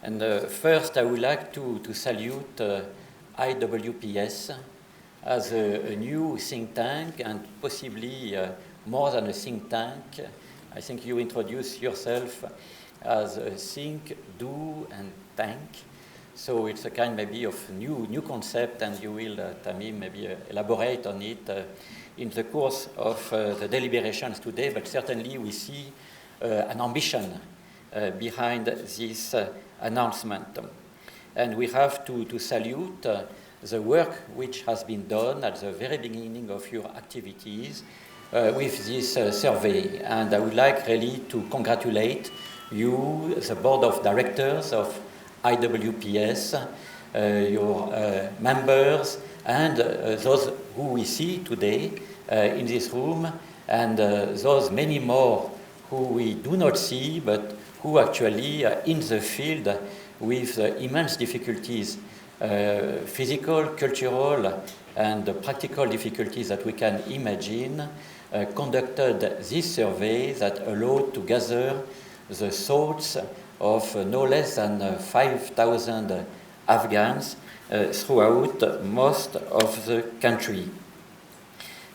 And first, I would like to salute IWPS as a new think tank, and possibly more than a think tank. I think you introduce yourself as a think, do, and tank. So it's a kind maybe of new concept, and you will, Tamim, maybe elaborate on it in the course of the deliberations today. But certainly we see an ambition behind this announcement. And we have to salute the work which has been done at the very beginning of your activities with this survey. And I would like really to congratulate you, the board of directors of IWPS, your members, and those who we see today in this room, and those many more who we do not see, but who actually are in the field with immense difficulties, physical, cultural, and practical difficulties that we can imagine, conducted this survey that allowed to gather the thoughts of no less than 5,000 Afghans throughout most of the country.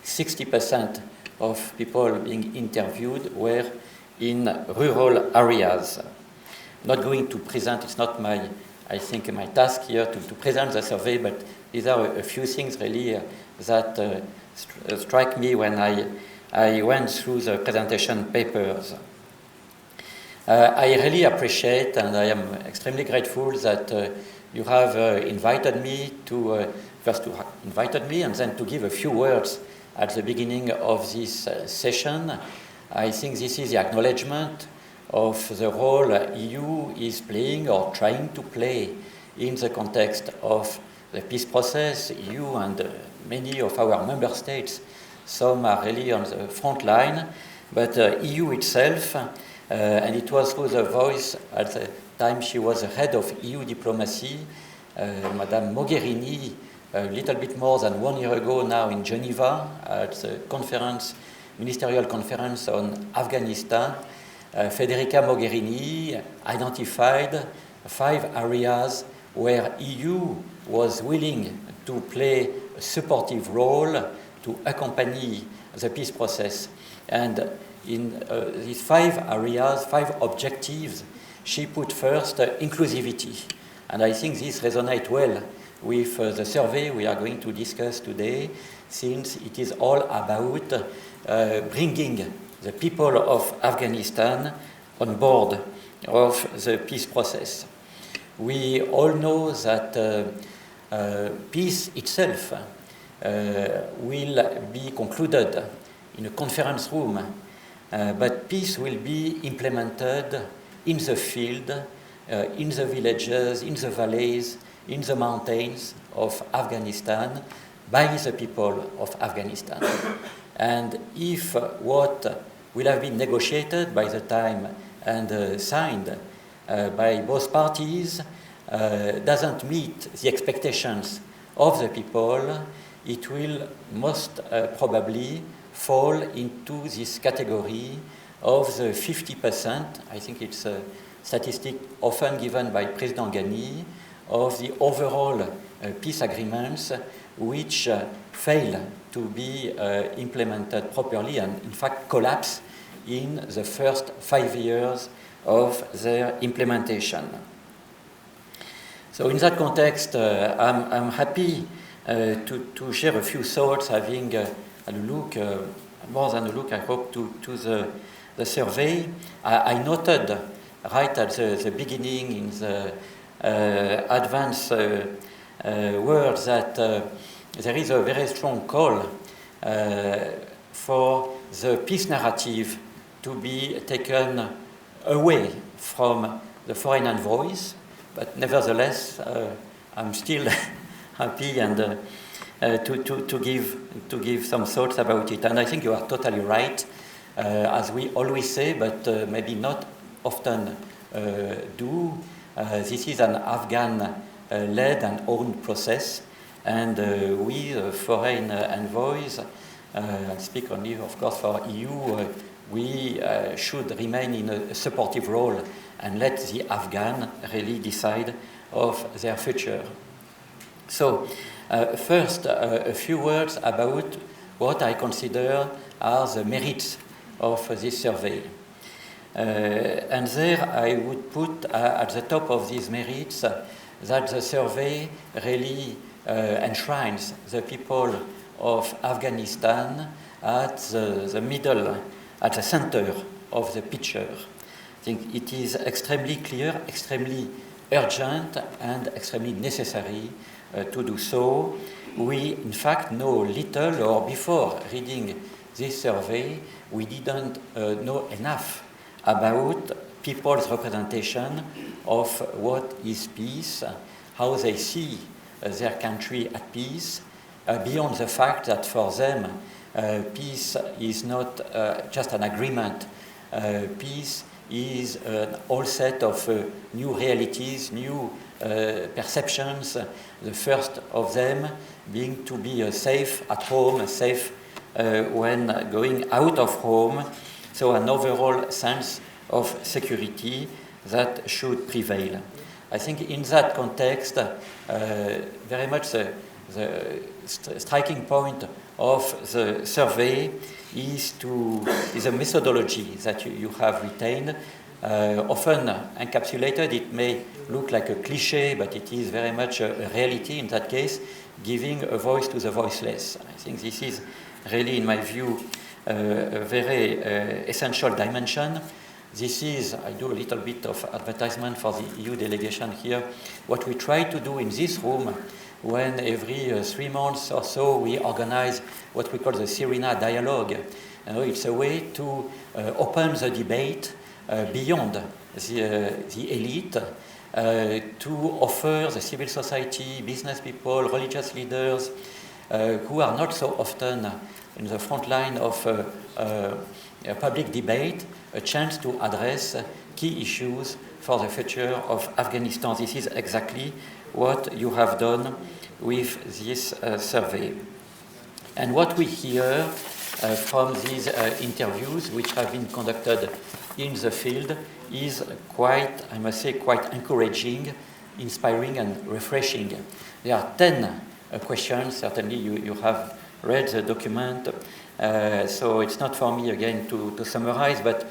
60% of people being interviewed were in rural areas. Not going to present, it's not my task here to present the survey, but these are a few things really that strike me when I went through the presentation papers. I really appreciate, and I am extremely grateful that you have invited me to invited me and then to give a few words at the beginning of this session. I think this is the acknowledgement of the role EU is playing or trying to play in the context of the peace process. EU and many of our member states, some are really on the front line, but EU itself, and it was through the voice at the time she was the head of EU diplomacy, Madame Mogherini, a little bit more than 1 year ago now in Geneva at the ministerial conference on Afghanistan. Federica Mogherini identified 5 areas where EU was willing to play a supportive role to accompany the peace process. And in these 5 areas, 5 objectives, she put first inclusivity. And I think this resonates well with the survey we are going to discuss today, since it is all about bringing the people of Afghanistan on board of the peace process. We all know that peace itself will be concluded in a conference room, but peace will be implemented in the field, in the villages, in the valleys, in the mountains of Afghanistan by the people of Afghanistan. And if what will have been negotiated by the time and signed by both parties doesn't meet the expectations of the people, it will most probably fall into this category of the 50%, I think it's a statistic often given by President Ghani, of the overall peace agreements which fail to be implemented properly and in fact collapse in the first 5 years of their implementation. So in that context, I'm happy to share a few thoughts, having a look, more than a look, I hope, to the survey. I noted right at the beginning in the advance words that there is a very strong call for the peace narrative to be taken away from the foreign envoys, but nevertheless, I'm still happy and to give some thoughts about it. And I think you are totally right, as we always say, but maybe not often do. This is an Afghan-led and owned process, and we, foreign envoys, I speak only, of course, for EU, we should remain in a supportive role and let the Afghan really decide of their future. So, first, a few words about what I consider are the merits of this survey. And there I would put at the top of these merits that the survey really enshrines the people of Afghanistan at the middle, at the center of the picture. I think it is extremely clear, extremely urgent, and extremely necessary to do so. We, in fact, know little, or before reading this survey, we didn't know enough about people's representation of what is peace, how they see their country at peace, beyond the fact that for them peace is not just an agreement. Peace is a whole set of new realities, new perceptions, the first of them being to be safe at home, safe when going out of home, so an overall sense of security that should prevail. I think in that context, very much the striking point of the survey is a methodology that you have retained, often encapsulated. It may look like a cliche, but it is very much a reality in that case, giving a voice to the voiceless. I think this is really, in my view, a very essential dimension. This is, I do a little bit of advertisement for the EU delegation here, what we try to do in this room when every 3 months or so we organize what we call the Sirina Dialogue. It's a way to open the debate beyond the elite, to offer the civil society, business people, religious leaders, who are not so often in the front line of public debate, a chance to address key issues for the future of Afghanistan. This is exactly what you have done with this survey. And what we hear from these interviews, which have been conducted in the field, is quite, I must say, quite encouraging, inspiring, and refreshing. There are 10 questions. Certainly you have read the document, so it's not for me again to summarize, but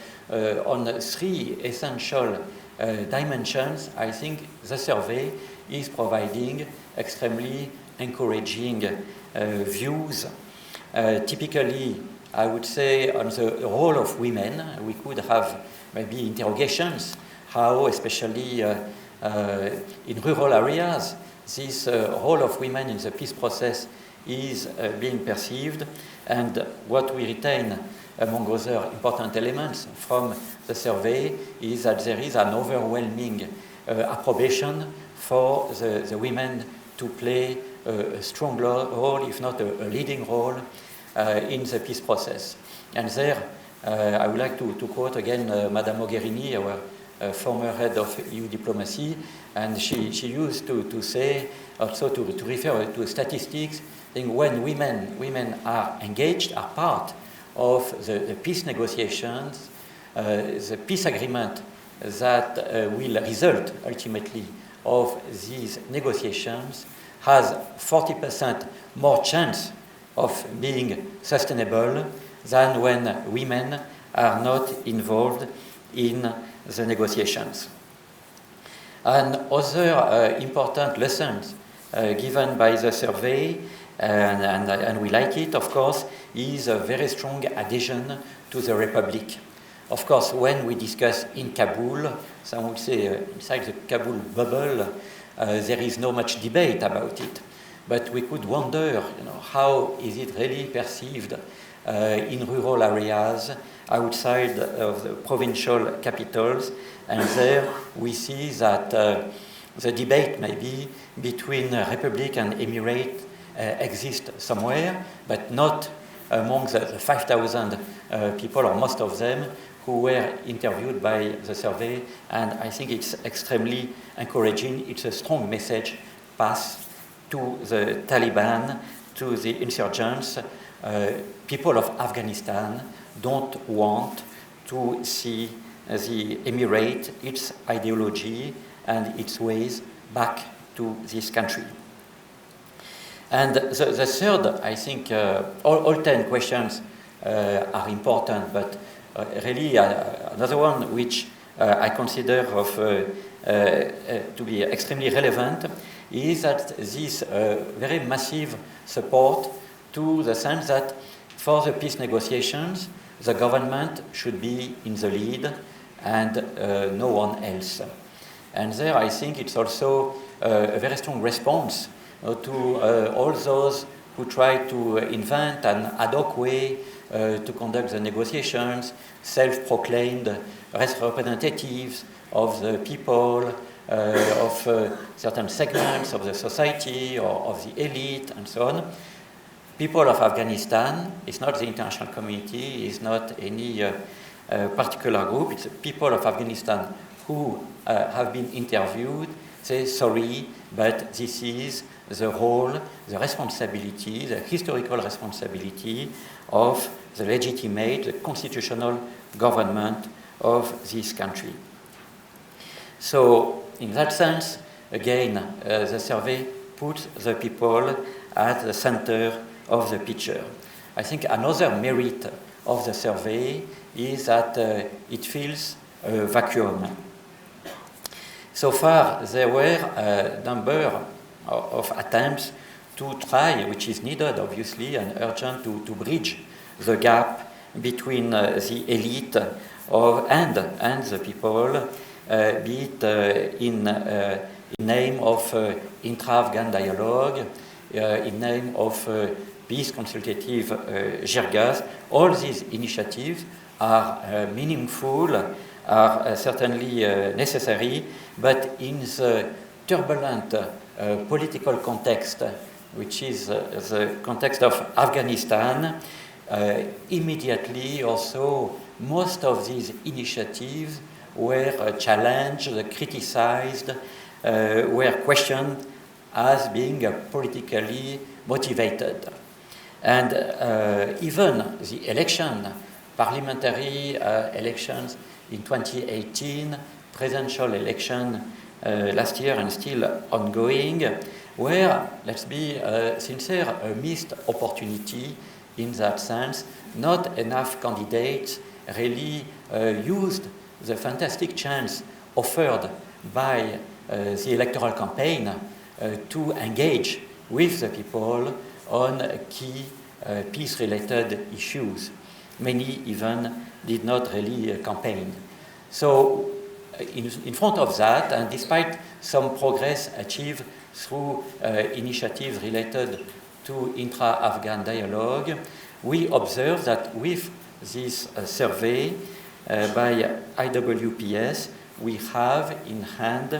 on 3 essential dimensions, I think the survey is providing extremely encouraging views. Typically, I would say on the role of women, we could have maybe interrogations, how especially in rural areas, this role of women in the peace process is being perceived, and what we retain among other important elements from the survey is that there is an overwhelming approbation for the women to play a strong role, if not a leading role, in the peace process. And there, I would like to quote again Madame Mogherini, our former head of EU diplomacy, and she used to say, also to refer to statistics, saying when women are engaged, are part of the peace negotiations, the peace agreement that will result ultimately of these negotiations has 40% more chance of being sustainable than when women are not involved in the negotiations. And other important lessons given by the survey, and we like it, of course, is a very strong adhesion to the Republic. Of course, when we discuss in Kabul, some would say inside the Kabul bubble, there is no much debate about it. But we could wonder, how is it really perceived in rural areas outside of the provincial capitals? And there we see that the debate maybe between Republic and Emirate exists somewhere, but not among the 5,000 people, or most of them, who were interviewed by the survey. And I think it's extremely encouraging. It's a strong message passed to the Taliban, to the insurgents. People of Afghanistan don't want to see the Emirate, its ideology and its ways back to this country. And the third, I think, all 10 questions are important, but really another one which I consider to be extremely relevant is that this very massive support to the sense that for the peace negotiations, the government should be in the lead and no one else. And there I think it's also a very strong response to all those who try to invent an ad hoc way to conduct the negotiations, self-proclaimed representatives of the people, of certain segments of the society or of the elite and so on. People of Afghanistan, it's not the international community, it's not any particular group, it's people of Afghanistan who have been interviewed, say sorry, but this is the role, the responsibility, the historical responsibility of the legitimate, the constitutional government of this country. So, in that sense, again, the survey puts the people at the center of the picture. I think another merit of the survey is that it fills a vacuum. So far, there were a number of attempts to try, which is needed, obviously, and urgent, to bridge the gap between the elite and the people, be it in name of intra-Afghan dialogue, in name of peace consultative jirgas. All these initiatives are meaningful, are certainly necessary, but in the turbulent political context, which is the context of Afghanistan, immediately also most of these initiatives were challenged, criticized, were questioned as being politically motivated. And even the election, parliamentary elections in 2018, presidential election last year and still ongoing, were, let's be sincere, a missed opportunity in that sense. Not enough candidates really used the fantastic chance offered by the electoral campaign to engage with the people on key peace-related issues. Many even did not really campaign. So in front of that, and despite some progress achieved through initiatives related to intra-Afghan dialogue, we observe that with this survey by IWPS, we have in hand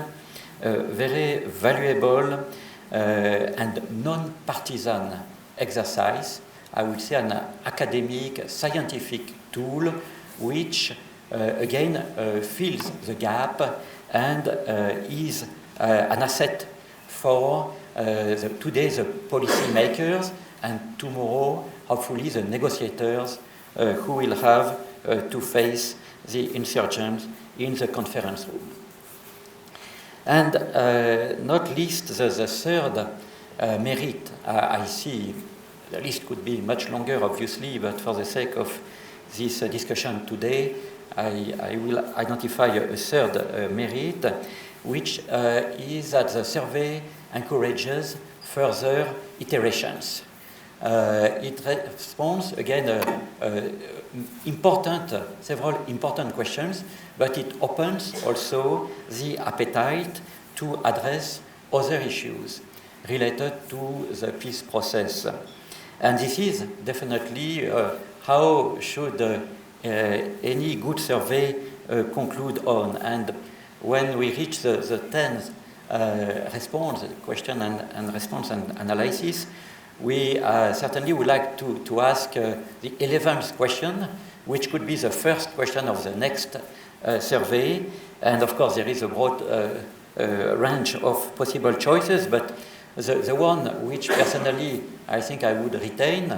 a very valuable and non-partisan exercise, I would say an academic, scientific tool, which again fills the gap and is an asset for today the policy makers and tomorrow hopefully the negotiators who will have to face the insurgents in the conference room. And not least the third merit I see, the list could be much longer obviously, but for the sake of this discussion today, I will identify a third merit, which is that the survey encourages further iterations. It responds, again, several important questions, but it opens also the appetite to address other issues related to the peace process. And this is definitely how should any good survey conclude on. And when we reach the 10th response, question and response and analysis, we certainly would like to ask the 11th question, which could be the first question of the next survey. And of course, there is a broad range of possible choices, but the one which personally I think I would retain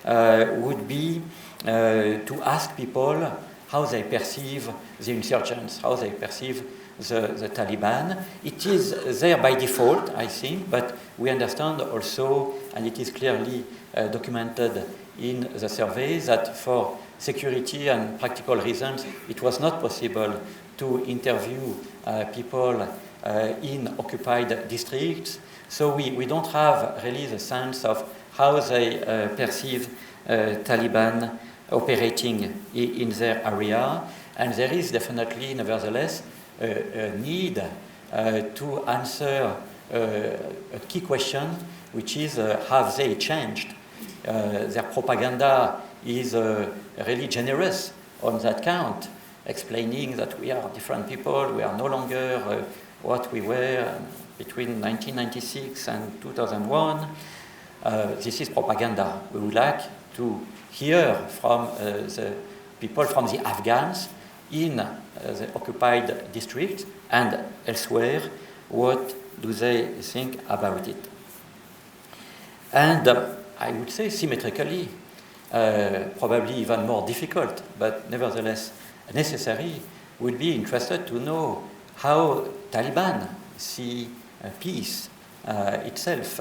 would be to ask people how they perceive the insurgents, how they perceive the Taliban. It is there by default, I think, but we understand also, and it is clearly documented in the survey, that for security and practical reasons, it was not possible to interview people in occupied districts. So we don't have really the sense of how they perceive Taliban operating in their area. And there is definitely, nevertheless, a need to answer a key question, which is have they changed? Their propaganda is really generous on that count, explaining that we are different people, we are no longer what we were between 1996 and 2001. This is propaganda. We would like to hear from the people, from the Afghans in the occupied districts and elsewhere, what do they think about it. And I would say symmetrically, probably even more difficult, but nevertheless necessary, would be interested to know how Taliban see peace itself.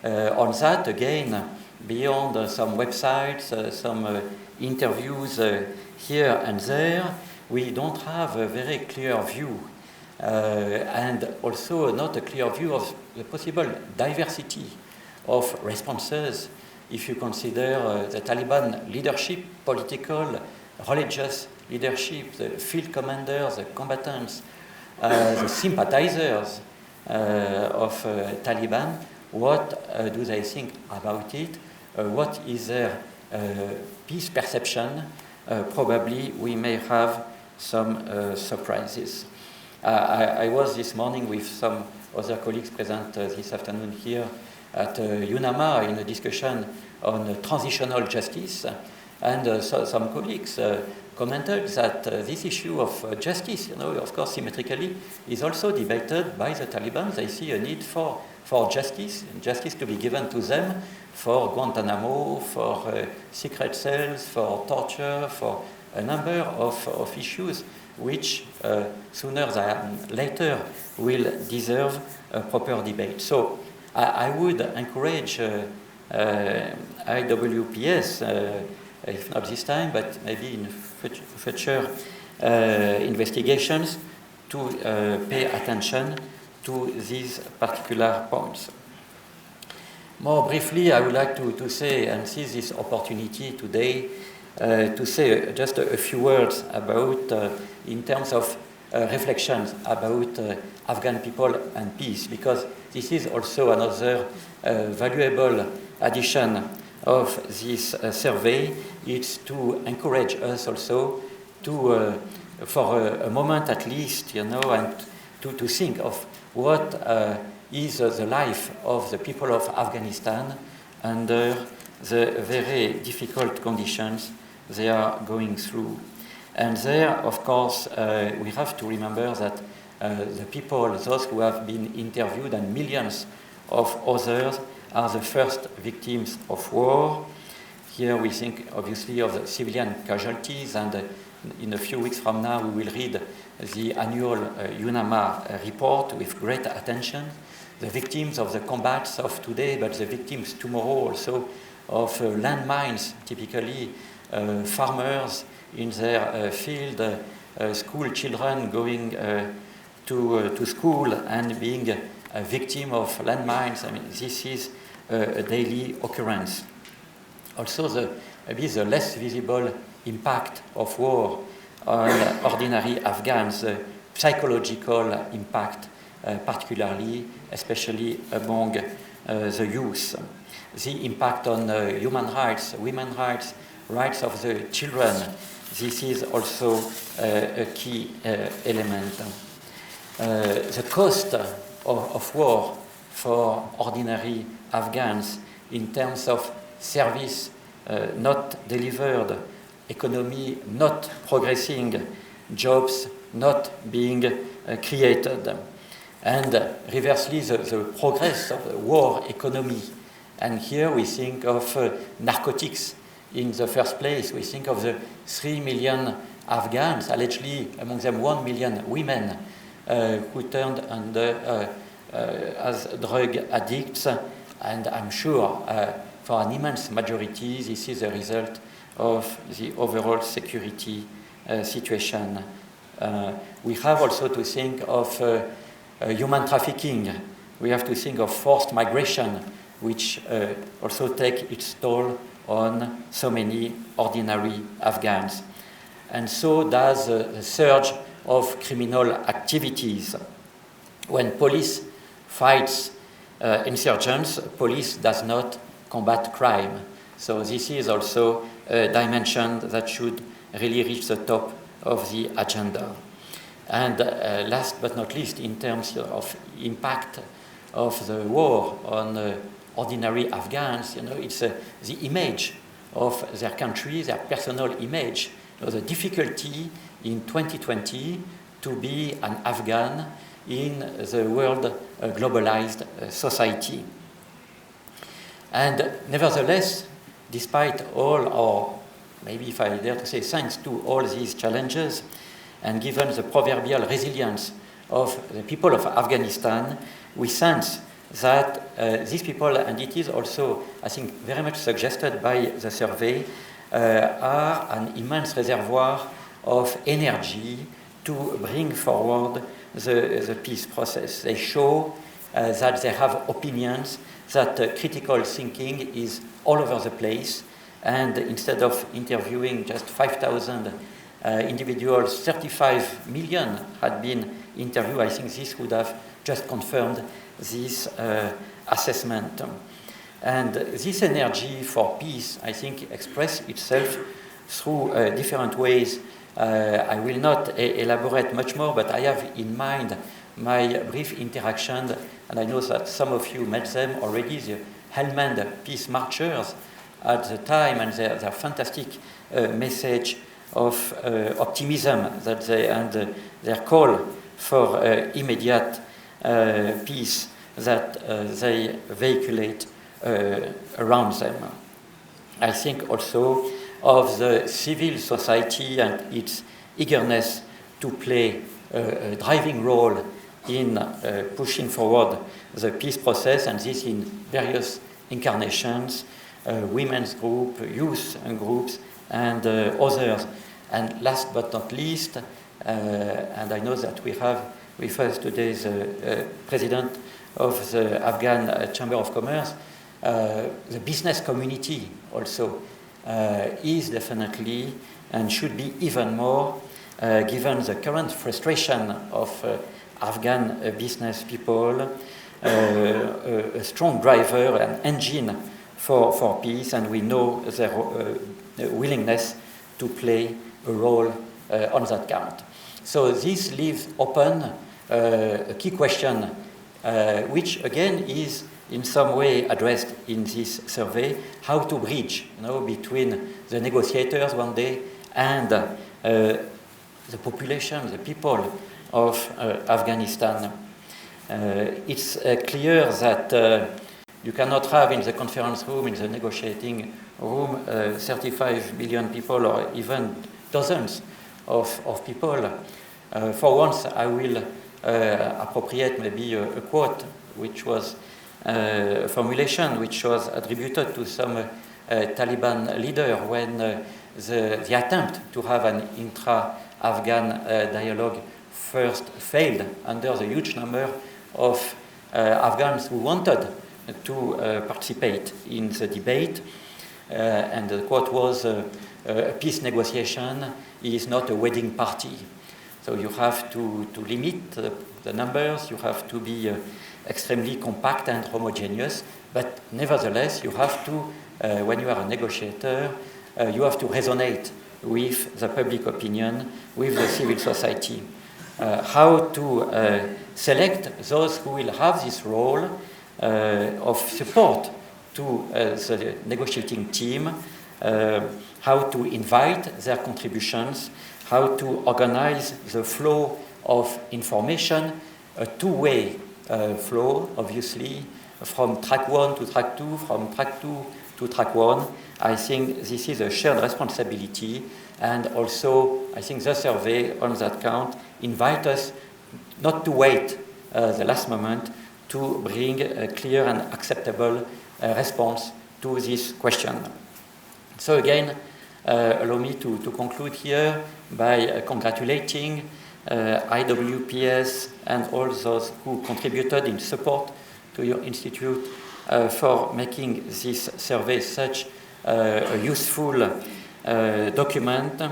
On that, again, beyond some websites, some interviews here and there, we don't have a very clear view, and also not a clear view of the possible diversity of responses if you consider the Taliban leadership, political, religious leadership, the field commanders, the combatants, the sympathizers of Taliban. What do they think about it? What is their peace perception? Probably we may have some surprises. I was this morning with some other colleagues present this afternoon here at UNAMA in a discussion on transitional justice, and so some colleagues commented that this issue of justice, of course, symmetrically, is also debated by the Taliban. They see a need for justice to be given to them for Guantanamo, for secret cells, for torture, for a number of issues which sooner than later will deserve a proper debate. So I would encourage IWPS, if not this time, but maybe in future investigations, to pay attention to these particular points. More briefly, I would like to say, and seize this opportunity today, to say just a few words about, in terms of reflections about Afghan people and peace, because this is also another valuable addition of this survey. It's to encourage us also to, for a moment at least, and to think of what is the life of the people of Afghanistan under the very difficult conditions they are going through. And there, of course, we have to remember that the people, those who have been interviewed, and millions of others, are the first victims of war. Here we think, obviously, of the civilian casualties, and in a few weeks from now we will read the annual UNAMA report with great attention. The victims of the combats of today, but the victims tomorrow also of landmines, typically farmers in their field, school children going to school and being a victim of landmines. I mean, this is a daily occurrence. Also, maybe the less visible impact of war on ordinary Afghans, the psychological impact, particularly, especially among the youth. The impact on human rights, women's rights, rights of the children. This is also a key element. The cost of war for ordinary Afghans in terms of service not delivered, economy not progressing, jobs not being created. And reversely, the progress of the war economy. And here we think of narcotics in the first place. We think of the 3 million Afghans, allegedly among them 1 million women who turned as drug addicts, and I'm sure for an immense majority this is a result of the overall security situation. We have also to think of human trafficking. We have to think of forced migration, which also take its toll on so many ordinary Afghans. And so does the surge of criminal activities. When police fights insurgents, police does not combat crime. So this is also a dimension that should really reach the top of the agenda. And last but not least, in terms of impact of the war on ordinary Afghans, it's the image of their country, their personal image. The difficulty in 2020 to be an Afghan in the world globalized society. And nevertheless, despite all, or maybe if I dare to say thanks to all these challenges, and given the proverbial resilience of the people of Afghanistan, we sense that these people, and it is also, I think, very much suggested by the survey, are an immense reservoir of energy to bring forward the peace process. They show that they have opinions, that critical thinking is all over the place, and instead of interviewing just 5,000 individuals, 35 million had been interviewed. I think this would have just confirmed this assessment. And this energy for peace, I think, expresses itself through different ways. I will not elaborate much more, but I have in mind my brief interaction, and I know that some of you met them already, the Helmand Peace Marchers at the time, and their fantastic message of optimism that they, and their call for immediate peace that they vehiculate around them. I think also of the civil society and its eagerness to play a driving role in pushing forward the peace process, and this in various incarnations, women's group, youth groups, and others. And last but not least, and I know that we have with us today the president of the Afghan Chamber of Commerce, the business community also is definitely and should be even more, given the current frustration of Afghan business people, a strong driver and engine for peace, and we know their willingness to play a role on that count. So this leaves open a key question, which again is in some way addressed in this survey: how to bridge, between the negotiators one day and the population, the people of Afghanistan. It's clear that you cannot have in the conference room, in the negotiating room, 35 million people or even dozens of people. For once, I will appropriate maybe a quote which was a formulation which was attributed to some Taliban leader when the attempt to have an intra-Afghan dialogue first failed under the huge number of Afghans who wanted to participate in the debate. And the quote was, a peace negotiation is not a wedding party. So you have to limit the numbers, you have to be extremely compact and homogeneous, but nevertheless you have to, when you are a negotiator, you have to resonate with the public opinion, with the civil society. How to select those who will have this role of support to the negotiating team, how to invite their contributions, how to organize the flow of information, a two-way flow, obviously, from track 1 to track 2, from track 2 to track 1. I think this is a shared responsibility, and also I think the survey on that count invite us not to wait the last moment to bring a clear and acceptable response to this question. So again, allow me to conclude here by congratulating IWPS and all those who contributed in support to your institute for making this survey such a useful document.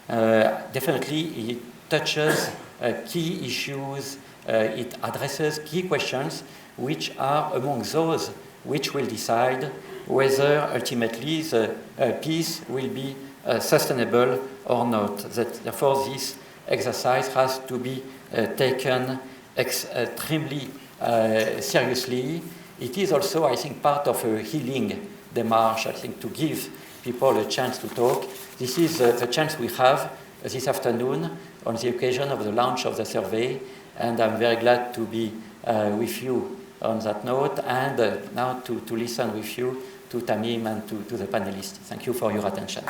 Definitely it touches key issues, it addresses key questions which are among those which will decide whether ultimately the peace will be sustainable or not. Therefore, this exercise has to be taken extremely seriously. It is also, I think, part of a healing démarche, I think, to give people a chance to talk. This is the chance we have this afternoon on the occasion of the launch of the survey, and I'm very glad to be with you on that note, and now to listen with you to Tamim and to the panelists. Thank you for your attention.